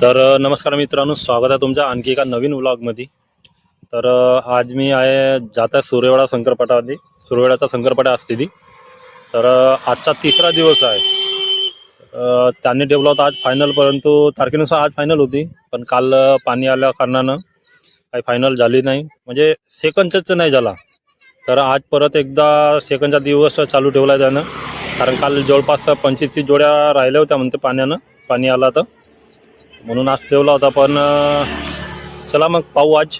तर नमस्कार मित्रांनो, स्वागत आहे तुमच्या आणखी एका नवीन व्लॉगमध्ये. तर आज मी आहे जात आहे सूर्यवाडा शंकरपटावरती. सूर्यवाडाचा शंकरपटा असते ती. तर आजचा तिसरा दिवस आहे. त्यांनी ठेवला होता आज फायनल, परंतु तारखेनुसार आज फायनल होती, पण काल पाणी आल्या कारणानं काही फायनल झाली नाही, म्हणजे सेकंडच नाही झाला. तर आज परत एकदा सेकंडचा दिवस चालू ठेवला आहे त्यानं, कारण काल जवळपास 25-30 जोड्या राहिल्या होत्या म्हणते पाणी आला तर, म्हणून आज ठेवला होता. पण चला मग पाहू आज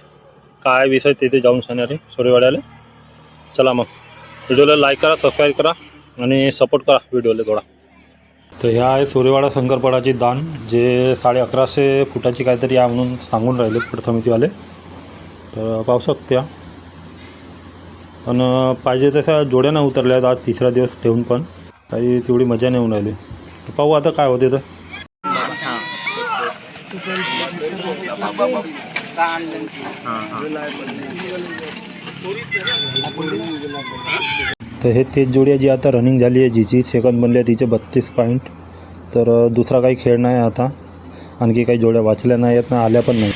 काय विषय तिथे जाऊन सांगणारे सूर्यवाड्याला. चला मग व्हिडिओला लाईक करा, सबस्क्राईब करा आणि सपोर्ट करा व्हिडिओला थोडा. तर ह्या आहे सूर्यवाडा शंकरपटाची दान, जे 1150 फुटाची काहीतरी आहे म्हणून सांगून राहिले प्रथमितीवाले. तर पाहू शकत्या, पण पाहिजे तशा जोड्या नाही उतरल्या आहेत आज तिसरा दिवस ठेवून, पण काही तेवढी मजा नाही येऊन राहिली. तर पाहू आता काय होते. तर हे तेच जोडी जी आता रनिंग झाली आहे, जिची सेकंड बनली आहे तिचे 32 पॉईंट. तर दुसरा काही खेळ नाही आता, आणखी काही जोड्या वाचल्या नाही आहेत ना, आल्या पण नाही.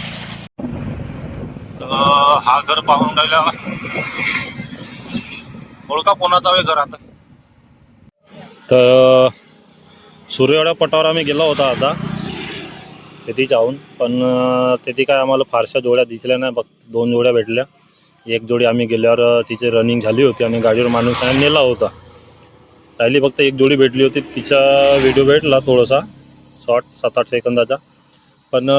हा घर पाहून राहिला, ओळखा कोणाचा आहे घर आता. तर सूर्यवाडा पटावर आम्ही गेलो होता आता तिथे जाऊन, पण तिथे काय आम्हाला फारशा जोड्या दिसल्या नाही. फक्त 2 जोड्या भेटल्या. एक जोडी आम्ही गेल्यावर तिची रनिंग झाली होती आणि गाडीवर माणूस नेला होता. राहिली फक्त एक जोडी भेटली होती, तिचा व्हिडिओ भेटला थोडासा शॉर्ट 7-8 सेकंदाचा. पण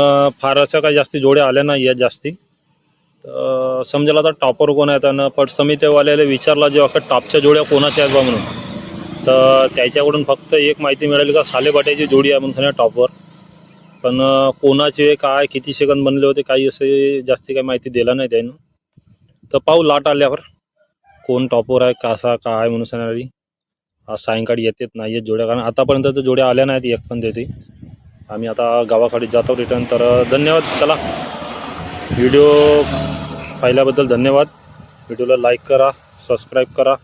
फार अशा काही जास्ती जोड्या आल्या नाही आहेत जास्ती. तर समजायला आता टॉपर कोण आहेत, आणि पट समितीवाल्याला विचारला जेव्हा टॉपच्या जोड्या कोणाच्या आहेत बा म्हणून, तर त्याच्याकडून फक्त एक माहिती मिळाली का सालेबाट्याची जोडी आहे म्हणून टॉपवर. पण कोणाचे काय किती सेकंद बनले होते काही असे जास्ती काही माहिती दिला नाही त्यानं. तर पाहू लाट आल्यावर कोण टॉपवर आहे, कसा काय म्हणून सांगणारी. आज सायंकाळी येतेच नाही आहेत जोड्या, कारण आतापर्यंत तर जोड्या आल्या नाहीत एक पण तिथे. आम्ही आता गावाकडे जातो रिटर्न. तर धन्यवाद. चला, व्हिडिओ पाहिल्याबद्दल धन्यवाद. व्हिडिओला लाईक करा, सबस्क्राईब करा.